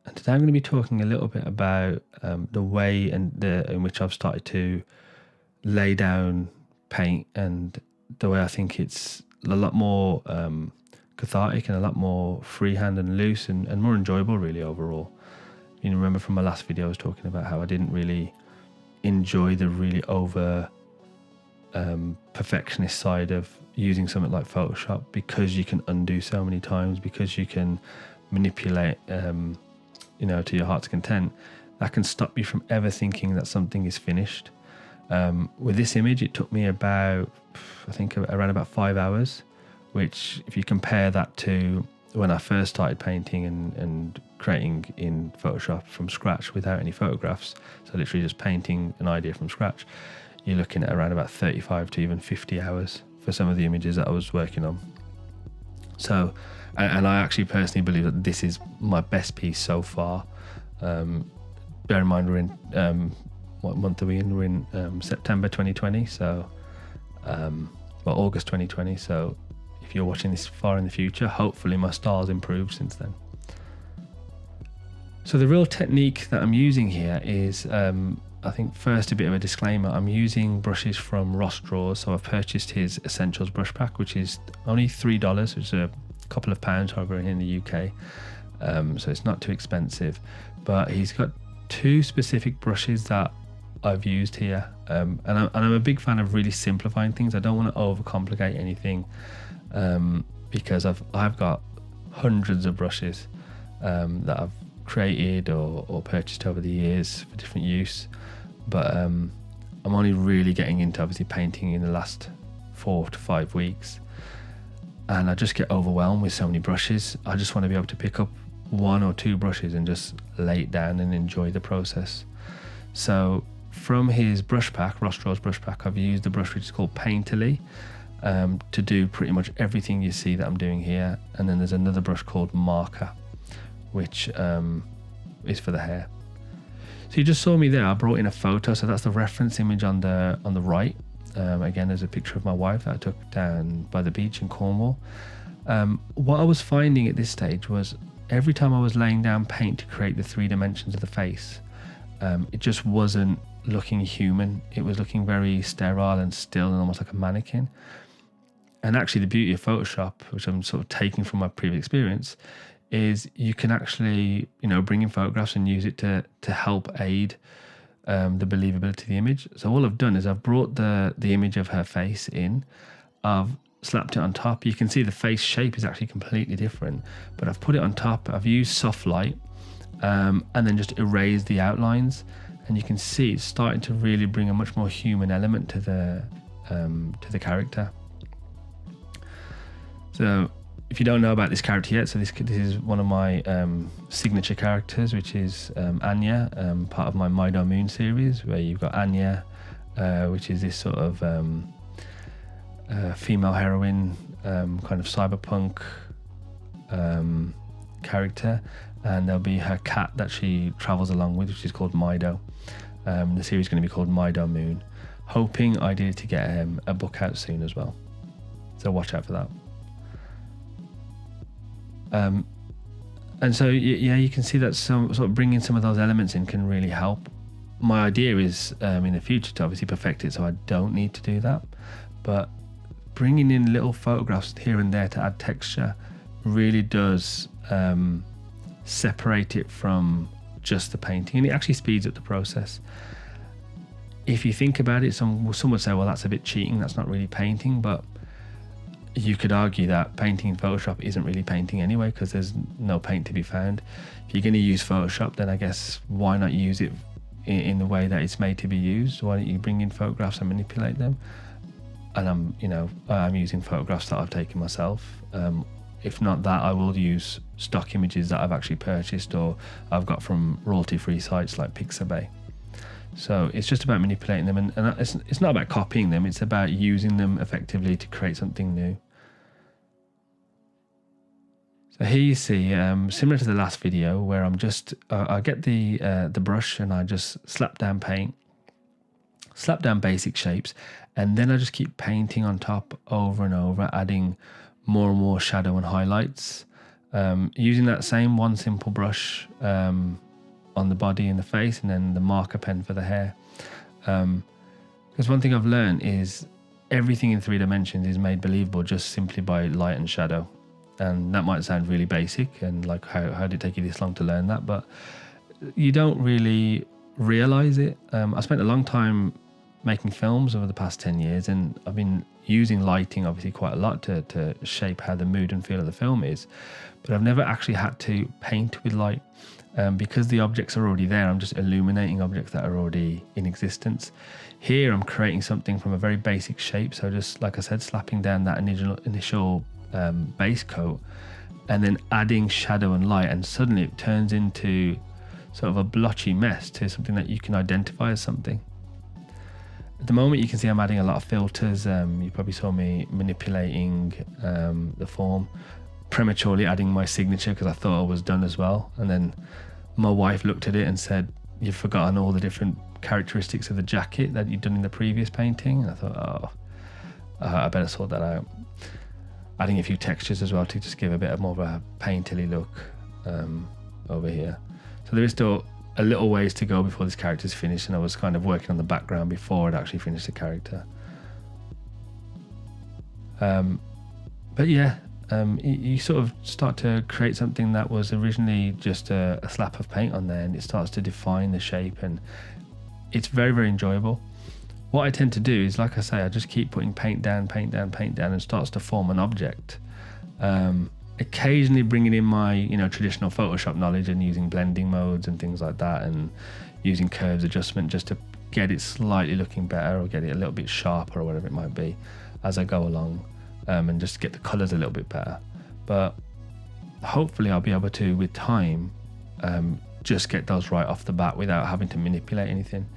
and today I'm going to be talking a little bit about the way in which I've started to lay down paint, and the way I think it's a lot more cathartic and a lot more freehand and loose and more enjoyable really overall. You remember from my last video I was talking about how I didn't really enjoy the really over perfectionist side of using something like Photoshop, because you can undo so many times, because you can manipulate to your heart's content. That can stop you from ever thinking that something is finished. With this image, it took me around about 5 hours, which if you compare that to when I first started painting and creating in Photoshop from scratch without any photographs, so literally just painting an idea from scratch, you're looking at around about 35 to even 50 hours for some of the images that I was working on. So, and I actually personally believe that this is my best piece so far. Bear in mind we're in, what month are we in? We're in September 2020, so, August 2020. So if you're watching this far in the future, hopefully my style's improved since then. So the real technique that I'm using here is, I think first a bit of a disclaimer, I'm using brushes from Ross Draws. So I've purchased his Essentials brush pack, which is only $3, which is a couple of pounds over in the UK. So it's not too expensive, but he's got two specific brushes that I've used here. And I'm a big fan of really simplifying things. I don't want to overcomplicate anything, because I've got hundreds of brushes that I've created or purchased over the years for different use, but I'm only really getting into obviously painting in the last 4 to 5 weeks, and I just get overwhelmed with so many brushes. I just want to be able to pick up 1 or 2 brushes and just lay it down and enjoy the process. So from his brush pack, Ross Draws brush pack, I've used the brush which is called Painterly to do pretty much everything you see that I'm doing here, and then there's another brush called Marker, which is for the hair. So you just saw me there. I brought in a photo, so that's the reference image on the right. Again, there's a picture of my wife that I took down by the beach in Cornwall. What I was finding at this stage was every time I was laying down paint to create the 3 dimensions of the face, it just wasn't looking human. It was looking very sterile and still and almost like a mannequin. And actually the beauty of Photoshop, which I'm sort of taking from my previous experience, is you can actually, bring in photographs and use it to help aid the believability of the image. So all I've done is I've brought the image of her face in, I've slapped it on top. You can see the face shape is actually completely different, but I've put it on top. I've used soft light and then just erased the outlines, and you can see it's starting to really bring a much more human element to the character. So if you don't know about this character yet, so this is one of my signature characters, which is Anya, part of my Mido Moon series, where you've got Anya, which is this sort of female heroine, kind of cyberpunk character, and there'll be her cat that she travels along with, which is called Mido. The series is going to be called Mido Moon, hoping ideally to get a book out soon as well, so watch out for that. And so you can see that some sort of bringing some of those elements in can really help. My idea is in the future to obviously perfect it so I don't need to do that, but bringing in little photographs here and there to add texture really does separate it from just the painting, and it actually speeds up the process. If you think about it, some would say, well, that's a bit cheating, that's not really painting, but you could argue that painting in Photoshop isn't really painting anyway, because there's no paint to be found. If you're going to use Photoshop, then I guess why not use it in the way that it's made to be used? Why don't you bring in photographs and manipulate them? And I'm using photographs that I've taken myself. If not that, I will use stock images that I've actually purchased or I've got from royalty-free sites like Pixabay. So it's just about manipulating them, and it's not about copying them, it's about using them effectively to create something new. So here you see, similar to the last video, where I'm just, I get the brush and I just slap down paint, slap down basic shapes, and then I just keep painting on top over and over, adding more and more shadow and highlights. Using that same one simple brush on the body and the face, and then the marker pen for the hair. Because one thing I've learned is everything in 3 dimensions is made believable just simply by light and shadow. And that might sound really basic, and like how did it take you this long to learn that? But you don't really realize it. I spent a long time making films over the past 10 years, and I've been using lighting obviously quite a lot to shape how the mood and feel of the film is, but I've never actually had to paint with light. Because the objects are already there, I'm just illuminating objects that are already in existence. Here I'm creating something from a very basic shape, so just like I said, slapping down that initial base coat and then adding shadow and light, and suddenly it turns into sort of a blotchy mess to something that you can identify as something. At the moment you can see I'm adding a lot of filters. You probably saw me manipulating the form, prematurely adding my signature because I thought I was done as well, and then my wife looked at it and said, "You've forgotten all the different characteristics of the jacket that you'd done in the previous painting." And I thought, I better sort that out. Adding a few textures as well to just give a bit of more of a painterly look over here. So there is still a little ways to go before this character's finished, and I was kind of working on the background before I'd actually finished the character. But yeah, you sort of start to create something that was originally just a slap of paint on there, and it starts to define the shape, and it's very, very enjoyable. What I tend to do is, like I say, I just keep putting paint down, and it starts to form an object. Occasionally bringing in my traditional Photoshop knowledge and using blending modes and things like that, and using curves adjustment just to get it slightly looking better or get it a little bit sharper or whatever it might be as I go along. And just get the colours a little bit better. But hopefully I'll be able to, with time, just get those right off the bat without having to manipulate anything.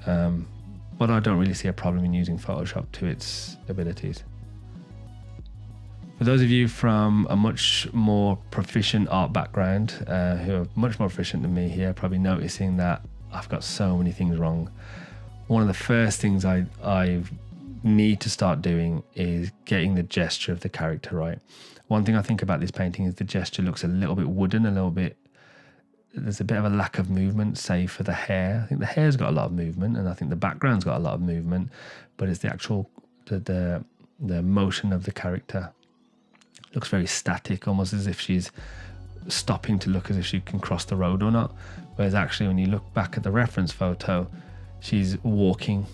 But I don't really see a problem in using Photoshop to its abilities. For those of you from a much more proficient art background, who are much more proficient than me here, probably noticing that I've got so many things wrong. One of the first things I need to start doing is getting the gesture of the character right. One thing I think about this painting is the gesture looks a little bit wooden, there's a bit of a lack of movement, save for the hair. I think the hair's got a lot of movement, and I think the background's got a lot of movement, but it's the actual the motion of the character. It looks very static, almost as if she's stopping to look as if she can cross the road or not, whereas actually when you look back at the reference photo, she's walking.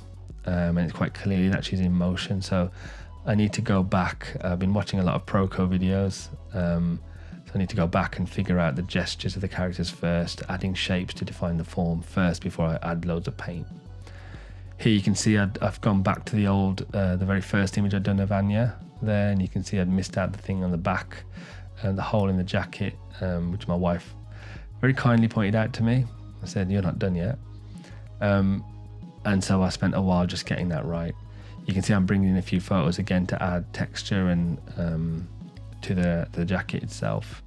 And it's quite clearly that she's in motion. So I need to go back. I've been watching a lot of Proco videos, so I need to go back and figure out the gestures of the characters first, adding shapes to define the form first before I add loads of paint. Here you can see I've gone back to the very first image I'd done of Anya there, and you can see I'd missed out the thing on the back and the hole in the jacket, which my wife very kindly pointed out to me. I said, "You're not done yet." And so I spent a while just getting that right. You can see I'm bringing in a few photos again to add texture and to the jacket itself.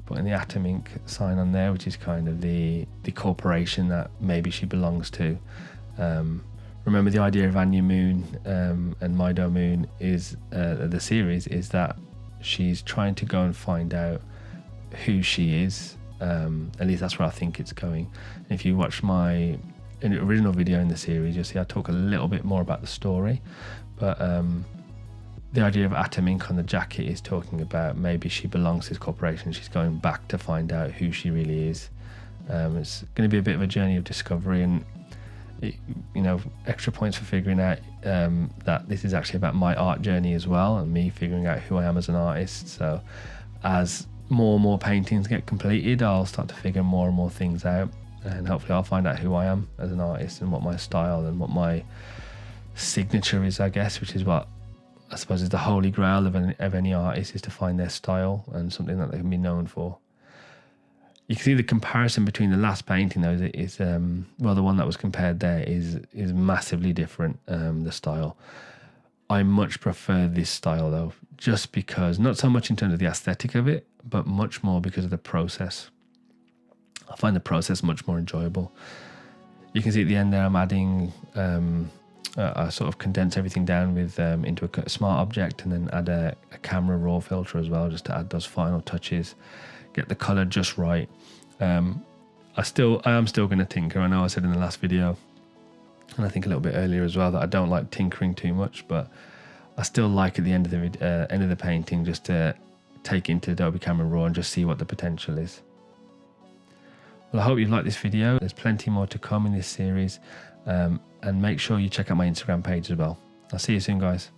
Putting the Atom Ink sign on there, which is kind of the corporation that maybe she belongs to. Remember, the idea of Anya Moon and Mido Moon is the series is that she's trying to go and find out who she is. At least that's where I think it's going. And if you watch my original video in the series, you'll see I talk a little bit more about the story, but the idea of Atom Ink on the jacket is talking about maybe she belongs to this corporation. She's going back to find out who she really is. It's going to be a bit of a journey of discovery, and extra points for figuring out that this is actually about my art journey as well, and me figuring out who I am as an artist. So as more and more paintings get completed, I'll start to figure more and more things out, and hopefully I'll find out who I am as an artist and what my style and what my signature is, I guess, which is what I suppose is the holy grail of any artist, is to find their style and something that they can be known for. You can see the comparison between the last painting though is the one that was compared there is massively different, the style. I much prefer this style though, just because, not so much in terms of the aesthetic of it, but much more because of the process. I find the process much more enjoyable. You can see at the end there I'm adding I sort of condense everything down with into a smart object, and then add a camera raw filter as well, just to add those final touches, get the color just right. I am still going to tinker. I know I said in the last video, and I think a little bit earlier as well, that I don't like tinkering too much, but I still like at the end of the painting just to take it into Adobe Camera Raw and just see what the potential is. Well, I hope you've liked this video. There's plenty more to come in this series, and make sure you check out my Instagram page as well. I'll see you soon, guys.